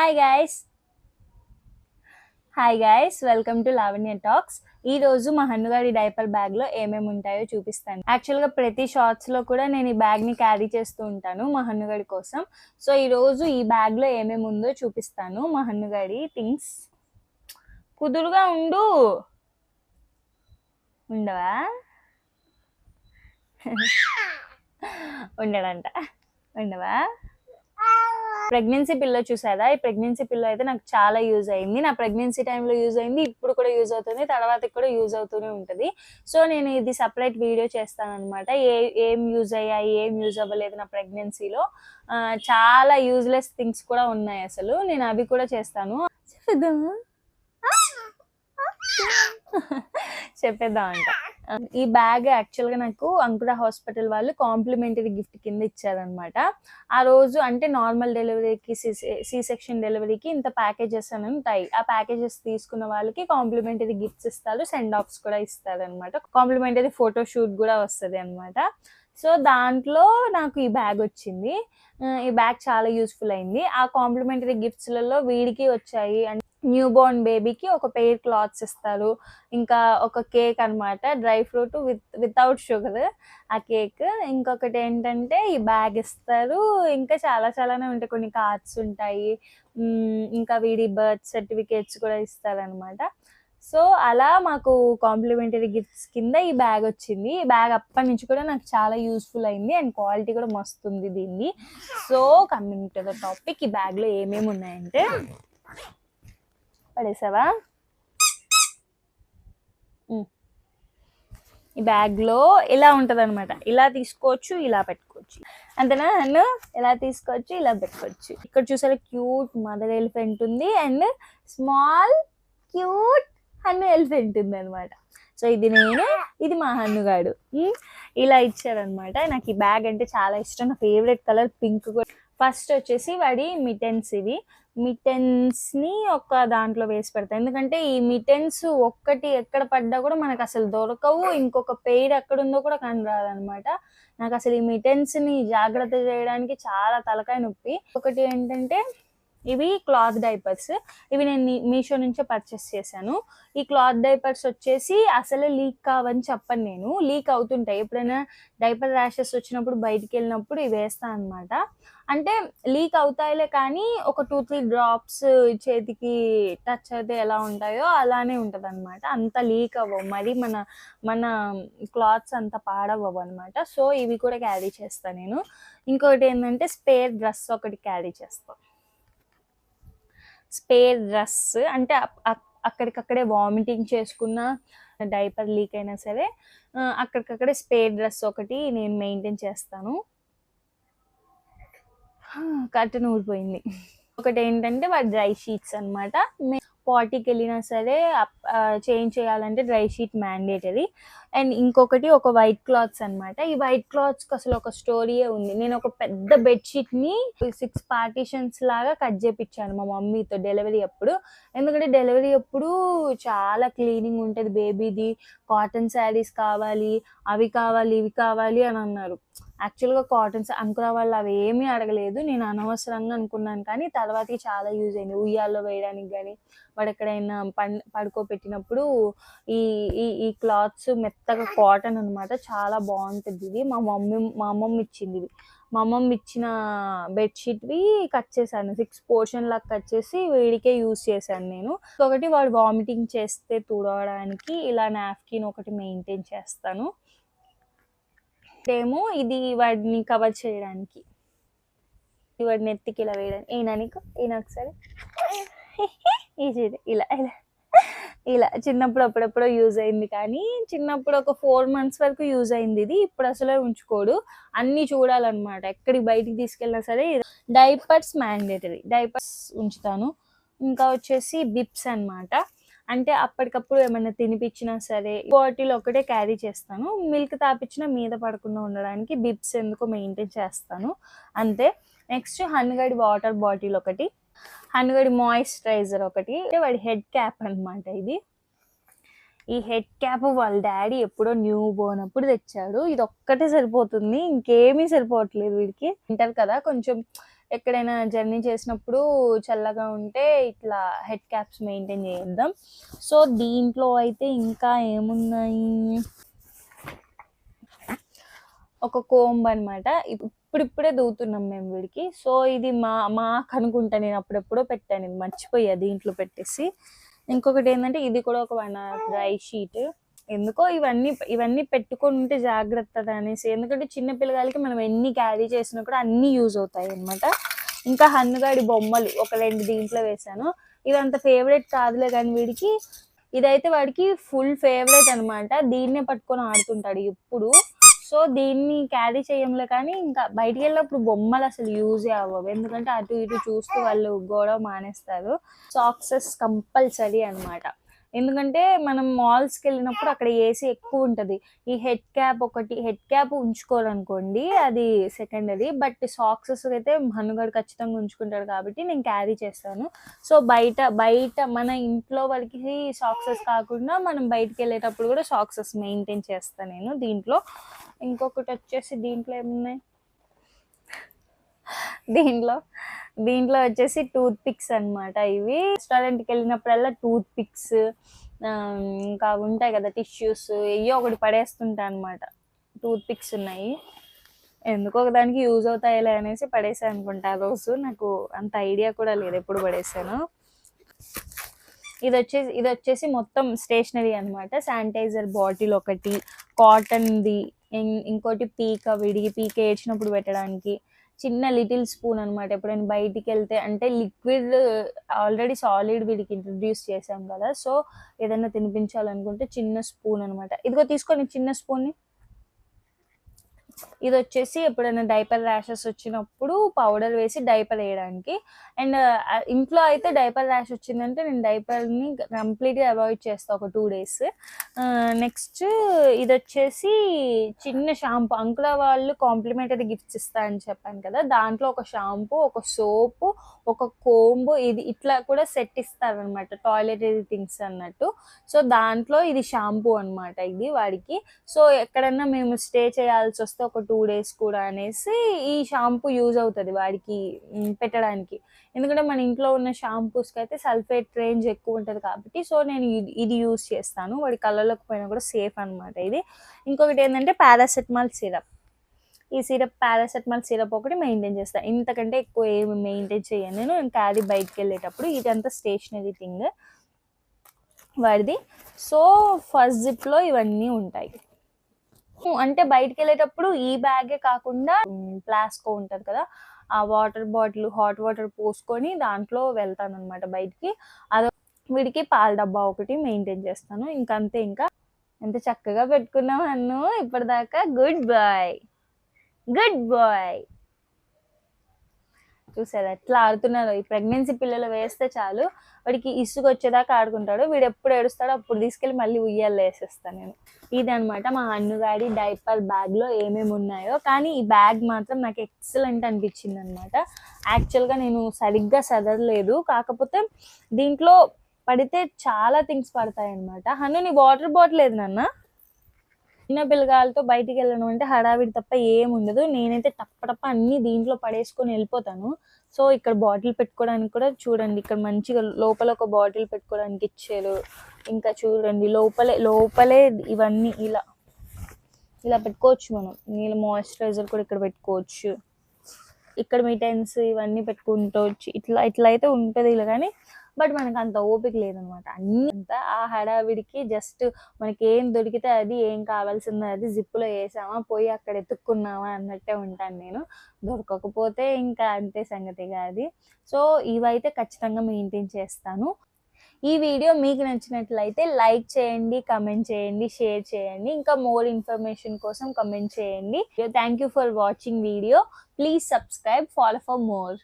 Hi guys hi guys welcome to Lavanya talks. ఈ రోజు మా హన్నుగాడి డైపర్ బ్యాగ్ లో ఏమేమి ఉంటాయో చూపిస్తాను. యాక్చువల్ గా ప్రతి షార్ట్స్ లో కూడా నేను ఈ బ్యాగ్ ని క్యారీ చేస్తూ ఉంటాను మా హన్నుగాడి కోసం. సో ఈ రోజు ఈ బ్యాగ్ లో ఏమేమి ఉందో చూపిస్తాను. మా హన్నుగాడి థింగ్స్. కుదురుగా ఉండవా ఉండడంట. ఉండవా. ప్రెగ్నెన్సీ పిల్లో చూసారా? ఈ ప్రెగ్నెన్సీ పిల్లో అయితే నాకు చాలా యూజ్ అయింది. నా ప్రెగ్నెన్సీ టైంలో యూజ్ అయింది, ఇప్పుడు కూడా యూజ్ అవుతుంది, తర్వాత కూడా యూజ్ అవుతూనే ఉంటుంది. సో నేను ఇది సపరేట్ వీడియో చేస్తాను అనమాట. ఏం యూజ్ అయ్యాయి, ఏం యూజ్ అవ్వలేదు నా ప్రెగ్నెన్సీలో. చాలా యూజ్లెస్ థింగ్స్ కూడా ఉన్నాయి, అసలు నేను అవి కూడా చేస్తాను. చెప్పేద్దాం అంట. ఈ బ్యాగ్ యాక్చువల్ గా నాకు అంకుర హాస్పిటల్ వాళ్ళు కాంప్లిమెంటరీ గిఫ్ట్ కింద ఇచ్చారనమాట. ఆ రోజు అంటే నార్మల్ డెలివరీకి, సి సెక్షన్ డెలివరీకి ఇంత ప్యాకేజెస్ అని ఉంటాయి. ఆ ప్యాకేజెస్ తీసుకున్న వాళ్ళకి కాంప్లిమెంటరీ గిఫ్ట్స్ ఇస్తారు, సెండ్ ఆఫ్స్ కూడా ఇస్తారు అనమాట. కాంప్లిమెంటరీ ఫోటో షూట్ కూడా వస్తుంది అనమాట. సో దాంట్లో నాకు ఈ బ్యాగ్ వచ్చింది. ఈ బ్యాగ్ చాలా యూస్ఫుల్ అయింది. ఆ కాంప్లిమెంటరీ గిఫ్ట్స్లలో వీడికి వచ్చాయి. న్యూ బోర్న్ బేబీకి ఒక పెయిర్ క్లాత్స్ ఇస్తారు, ఇంకా ఒక కేక్ అనమాట, డ్రై ఫ్రూట్ వితౌట్ షుగర్ ఆ కేక్. ఇంకొకటి ఏంటంటే ఈ బ్యాగ్ ఇస్తారు. ఇంకా చాలానే ఉంటాయి, కొన్ని కార్డ్స్ ఉంటాయి, ఇంకా వీడి బర్త్ సర్టిఫికేట్స్ కూడా ఇస్తారనమాట. సో అలా మాకు కాంప్లిమెంటరీ గిఫ్ట్స్ కింద ఈ బ్యాగ్ వచ్చింది. ఈ బ్యాగ్ అప్పటి నుంచి కూడా నాకు చాలా యూస్ఫుల్ అయింది, అండ్ క్వాలిటీ కూడా మస్తు ఉంది దీన్ని. So coming to the topic, ఈ బ్యాగ్లో ఏమేమి ఉన్నాయంటే, పడేసావా? ఈ బ్యాగ్లో ఇలా ఉంటుంది అనమాట. ఇలా తీసుకోవచ్చు, ఇలా పెట్టుకోవచ్చు, అంతేనా? నన్ను ఇలా తీసుకోవచ్చు, ఇలా పెట్టుకోవచ్చు. ఇక్కడ చూసారా, క్యూట్ మదర్ ఎలిఫెంట్ ఉంది and small cute Hannu elephant ఉంది అనమాట. సో ఇది నేను, ఇది మా హన్నుగాడు. ఇలా ఇచ్చారనమాట. నాకు ఈ బ్యాగ్ అంటే చాలా ఇష్టం. నా ఫేవరెట్ కలర్ పింక్ కూడా. ఫస్ట్ వచ్చేసి వాడి మిటెన్స్. ఇవి మిటెన్స్ని ఒక దాంట్లో వేసి పెడతాయి, ఎందుకంటే ఈ మిటెన్స్ ఒక్కటి ఎక్కడ పడ్డా కూడా మనకు అసలు దొరకవు. ఇంకొక పెయిర్ ఎక్కడుందో కూడా కనరాదనమాట. నాకు అసలు ఈ మిటెన్స్ని జాగ్రత్త చేయడానికి చాలా తలకాయ నొప్పి. ఒకటి ఏంటంటే, ఇవి క్లాత్ డైపర్స్. ఇవి నేను మీషో నుంచే పర్చేస్ చేశాను. ఈ క్లాత్ డైపర్స్ వచ్చేసి అసలే లీక్ కావని చెప్పను నేను. లీక్ అవుతుంటాయి. ఎప్పుడైనా డైపర్ ర్యాషెస్ వచ్చినప్పుడు బయటికి వెళ్ళినప్పుడు ఇవి వేస్తాను అనమాట. అంటే లీక్ అవుతాయిలే, కానీ ఒక 2-3 డ్రాప్స్ చేతికి టచ్ అయితే ఎలా ఉంటాయో అలానే ఉంటుంది అనమాట. అంత లీక్ అవ్వవు, మరి మన క్లాత్స్ అంత పాడవ్వవు అనమాట. సో ఇవి కూడా క్యారీ చేస్తాను నేను. ఇంకొకటి ఏంటంటే, స్పేర్ డ్రెస్ ఒకటి క్యారీ చేస్తాను. స్పేర్ డ్రెస్ అంటే అక్కడికక్కడే వామిటింగ్ చేసుకున్న, డైపర్ లీక్ అయినా సరే అక్కడికక్కడే స్పేర్ డ్రెస్ ఒకటి నేను మెయింటైన్ చేస్తాను. కట్టెను ఊడిపోయింది. ఒకటి ఏంటంటే వాడి డ్రై షీట్స్ అనమాట. పార్టీకి వెళ్ళినా సరే చేంజ్ చేయాలంటే డ్రై షీట్ మ్యాండేటరీ. అండ్ ఇంకొకటి ఒక వైట్ క్లాత్స్ అనమాట. ఈ వైట్ క్లాత్స్కి అసలు ఒక స్టోరీయే ఉంది. నేను ఒక పెద్ద బెడ్షీట్ని 6 పార్టీషన్స్ లాగా కట్ చేయించాను మా మమ్మీతో డెలివరీ అప్పుడు. ఎందుకంటే డెలివరీ అప్పుడు చాలా క్లీనింగ్ ఉంటుంది బేబీది, కాటన్ శారీస్ కావాలి, అవి కావాలి, ఇవి కావాలి అని అన్నారు. యాక్చువల్గా కాటన్స్ అంకుర వాళ్ళు అవి ఏమీ అడగలేదు, నేను అనవసరంగా అనుకున్నాను, కానీ తర్వాతకి చాలా యూజ్ అయింది. ఉయ్యాల్లో వేయడానికి కానీ, వాడు ఎక్కడైనా పడుకోబెట్టినప్పుడు ఈ ఈ క్లాత్స్ మెత్తగా కాటన్ అనమాట, చాలా బాగుంటుంది ఇది. మా అమ్మమ్మ ఇచ్చింది ఇవి. మా అమ్మమ్మ ఇచ్చిన బెడ్షీట్వి కట్ చేశాను, 6 పోర్షన్ లాగా కట్ చేసి వీడికే యూజ్ చేశాను నేను. ఒకటి వాడు వామిటింగ్ చేస్తే తుడవడానికి ఇలా నాప్కిన్ ఒకటి మెయింటైన్ చేస్తాను. ఏమో ఇది వాడిని కవర్ చేయడానికి, వాడిని ఎత్తికి ఇలా వేయడానికి. ఈయన ఒకసారి ఇలా ఇలా ఇలా చిన్నప్పుడు అప్పుడప్పుడు యూజ్ అయింది, కానీ చిన్నప్పుడు ఒక 4 months వరకు యూజ్ అయింది ఇది. ఇప్పుడు అసలే ఉంచుకోడు, అన్నీ చూడాలన్నమాట. ఎక్కడికి బయటికి తీసుకెళ్ళినా సరే. డైపర్స్ మ్యాండేటరీ, డైపర్స్ ఉంచుతాను. ఇంకా వచ్చేసి బిప్స్ అనమాట. అంటే అప్పటికప్పుడు ఏమైనా తినిపించినా సరే బాటిల్ ఒకటే క్యారీ చేస్తాను. మిల్క్ తాపించినా మీద పడకుండా ఉండడానికి బిప్స్ ఎందుకో మెయింటైన్ చేస్తాను, అంతే. నెక్స్ట్ హన్నుగడి వాటర్ బాటిల్ ఒకటి, హన్నుగడి మాయిశ్చరైజర్ ఒకటి, వాడి హెడ్ క్యాప్ అనమాట ఇది. ఈ హెడ్ క్యాప్ వాళ్ళ డాడీ ఎప్పుడో న్యూ బోర్న్ అప్పుడు తెచ్చాడు. ఇది ఒక్కటే సరిపోతుంది, ఇంకేమీ సరిపోవట్లేదు వీడికి. వింటర్ కదా, కొంచెం ఎక్కడైనా జర్నీ చేసినప్పుడు చల్లగా ఉంటే ఇట్లా హెడ్ క్యాప్స్ మెయింటైన్ చేద్దాం. సో దీంట్లో అయితే ఇంకా ఏమున్నాయి, ఒక కోంబ్ అనమాట. ఇప్పుడిప్పుడే దూవుతున్నాం మేము వీడికి. సో ఇది మాకు అనుకుంటా, నేను అప్పుడెప్పుడో పెట్టాను, ఇది మర్చిపోయా దీంట్లో పెట్టేసి. ఇంకొకటి ఏంటంటే ఇది కూడా ఒక 1 hour డ్రై షీట్. ఎందుకో ఇవన్నీ పెట్టుకొని ఉంటే జాగ్రత్త అనేసి, ఎందుకంటే చిన్న పిల్లగాలకి మనం ఎన్ని క్యారీ చేసినా కూడా అన్నీ యూజ్ అవుతాయి అనమాట. ఇంకా హన్నుగాడి బొమ్మలు ఒక 2 దీంట్లో వేసాను. ఇవి అంత ఫేవరెట్ కాదులే కానీ వీడికి, ఇదైతే వాడికి ఫుల్ ఫేవరెట్ అనమాట. దీన్నే పట్టుకొని ఆడుతుంటాడు ఎప్పుడు. సో దీన్ని క్యారీ చేయంలే, కానీ ఇంకా బయటికి వెళ్ళినప్పుడు బొమ్మలు అసలు యూజే అవ్వవు, ఎందుకంటే అటు ఇటు చూస్తూ వాళ్ళు గొడవ మానేస్తారు. సాక్సెస్ కంపల్సరీ అనమాట. ఎందుకంటే మనం మాల్స్కి వెళ్ళినప్పుడు అక్కడ ఏసీ ఎక్కువ ఉంటుంది. ఈ హెడ్ క్యాప్ ఉంచుకోవాలనుకోండి, అది సెకండరీ. బట్ సాక్సెస్ అయితే హనుగాడు ఖచ్చితంగా ఉంచుకుంటాడు కాబట్టి నేను క్యారీ చేస్తాను. సో బయట మన ఇంట్లో వాళ్ళకి సాక్సెస్ కాకుండా మనం బయటికి వెళ్ళేటప్పుడు కూడా సాక్సెస్ మెయింటైన్ చేస్తాను నేను దీంట్లో. ఇంకొకటి వచ్చేసి దీంట్లో ఏమున్నాయి, దీంట్లో వచ్చేసి టూత్ పిక్స్ అనమాట. ఇవి రెస్టారెంట్కి వెళ్ళినప్పుడల్లా టూత్ పిక్స్, ఇంకా ఉంటాయి కదా టిష్యూస్, ఇవో ఒకటి పడేస్తుంటా అనమాట. టూత్ పిక్స్ ఉన్నాయి, ఎందుకో ఒకదానికి యూజ్ అవుతాయిలే అనేసి పడేసాను అనుకుంటా. ఆ రోజు నాకు అంత ఐడియా కూడా లేదు ఎప్పుడు పడేసాను. ఇది వచ్చేసి మొత్తం స్టేషనరీ అనమాట. శానిటైజర్ బాటిల్ ఒకటి, కాటన్ది, ఇంకోటి విడిగి పీక ఏడ్చినప్పుడు పెట్టడానికి చిన్న లిటిల్ స్పూన్ అనమాట. ఎప్పుడైనా బయటికి వెళ్తే, అంటే లిక్విడ్ ఆల్రెడీ సాలిడ్ వీడికి ఇంట్రడ్యూస్ చేసాం కదా, సో ఏదైనా తినిపించాలనుకుంటే చిన్న స్పూన్ అనమాట. ఇదిగో తీసుకొని చిన్న స్పూన్ని. ఇది వచ్చేసి ఎప్పుడైనా డైపర్ ర్యాషెస్ వచ్చినప్పుడు పౌడర్ వేసి డైపర్ వేయడానికి. అండ్ ఇంట్లో అయితే డైపర్ ర్యాష్ వచ్చిందంటే నేను డైపర్ని కంప్లీట్గా అవాయిడ్ చేస్తాను ఒక 2 days. నెక్స్ట్ ఇది వచ్చేసి చిన్న షాంపూ, అంకుల వాళ్ళు కాంప్లిమెంటరీ గిఫ్ట్స్ ఇస్తా అని చెప్పాను కదా, దాంట్లో ఒక షాంపూ, ఒక సోపు, ఒక కోంబు, ఇది ఇట్లా కూడా సెట్ ఇస్తారనమాట, టాయిలెటరీ థింగ్స్ అన్నట్టు. సో దాంట్లో ఇది షాంపూ అనమాట ఇది వాడికి. సో ఎక్కడన్నా మేము స్టే చేయాల్సి వస్తే ఒక 2 days కూడా అనేసి ఈ షాంపూ యూజ్ అవుతుంది వాడికి పెట్టడానికి. ఎందుకంటే మన ఇంట్లో ఉన్న షాంపూస్కి అయితే సల్ఫేట్ రేంజ్ ఎక్కువ ఉంటుంది కాబట్టి, సో నేను ఇది యూజ్ చేస్తాను. వాడి కళ్ళలోకి పోయినా కూడా సేఫ్ అనమాట ఇది. ఇంకొకటి ఏంటంటే పారాసెటమాల్ సిరప్. ఈ పారాసెటమాల్ సిరప్ ఒకటి మెయింటైన్ చేస్తాను, ఇంతకంటే ఎక్కువ ఏమి మెయింటైన్ చేయను నేను. క్యారీ బయటకు వెళ్ళేటప్పుడు ఇదంతా స్టేషనరీ థింగ్ వాడిది. సో ఫస్ట్ జిప్లో ఇవన్నీ ఉంటాయి. అంటే బయటికి వెళ్ళేటప్పుడు ఈ బ్యాగే కాకుండా ప్లాస్కో ఉంటుంది కదా, ఆ వాటర్ బాటిల్, హాట్ వాటర్ పోసుకొని దాంట్లో వెళ్తాను అనమాట బయటికి. అదో వీడికి పాల డబ్బా ఒకటి మెయింటైన్ చేస్తాను. ఇంకంతే. ఇంకా ఎంత చక్కగా పెట్టుకున్నావు అన్ను ఇప్పటిదాకా. Good boy. చూసారు ఎట్లా ఆడుతున్నారో. ఈ ప్రెగ్నెన్సీ పిల్లలు వేస్తే చాలు వాడికి ఇసుకు వచ్చేదాకా ఆడుకుంటాడు. వీడు ఎప్పుడు ఏడుస్తాడో అప్పుడు తీసుకెళ్ళి మళ్ళీ ఉయ్యాలు వేసేస్తాను నేను. ఇది అనమాట మా అన్నుగాడి డైపర్ బ్యాగ్లో ఏమేమి ఉన్నాయో. కానీ ఈ బ్యాగ్ మాత్రం నాకు ఎక్సలెంట్ అనిపించింది అనమాట. యాక్చువల్గా నేను సరిగ్గా చదవలేదు, కాకపోతే దీంట్లో పడితే చాలా థింగ్స్ పడతాయి అనమాట. హన్ను నీ వాటర్ బాటిల్ లేదు నాన్న. చిన్న పిల్లగాలతో బయటికి వెళ్ళడం అంటే హడావిడి తప్ప ఏముండదు. నేనైతే టప్ప అన్నీ దీంట్లో పడేసుకొని వెళ్ళిపోతాను. సో ఇక్కడ బాటిల్ పెట్టుకోవడానికి కూడా చూడండి, ఇక్కడ మంచిగా లోపల ఒక బాటిల్ పెట్టుకోవడానికి ఇచ్చారు. ఇంకా చూడండి లోపలే ఇవన్నీ ఇలా పెట్టుకోవచ్చు మనం. నీళ్ళ మాయిశ్చరైజర్ కూడా ఇక్కడ పెట్టుకోవచ్చు. ఇక్కడ మిటెన్స్ ఇవన్నీ పెట్టుకుంటవచ్చు. ఇట్లా అయితే ఉంటుంది ఇలా, కానీ బట్ మనకు అంత ఓపిక లేదనమాట. అన్నీ అంతా ఆ హడావిడికి జస్ట్ మనకి ఏం దొరికితే అది, ఏం కావాల్సిందో అది జిప్పులో వేసామా, పోయి అక్కడ ఎత్తుక్కున్నామా అన్నట్టే ఉంటాను నేను. దొరకకపోతే ఇంకా అంతే సంగతిగా అది. సో ఇవైతే ఖచ్చితంగా మెయింటైన్ చేస్తాను. ఈ వీడియో మీకు నచ్చినట్లయితే లైక్ చేయండి, కమెంట్ చేయండి, షేర్ చేయండి. ఇంకా మోర్ ఇన్ఫర్మేషన్ కోసం కమెంట్ చేయండి. Thank you for watching video. Please subscribe, follow for more.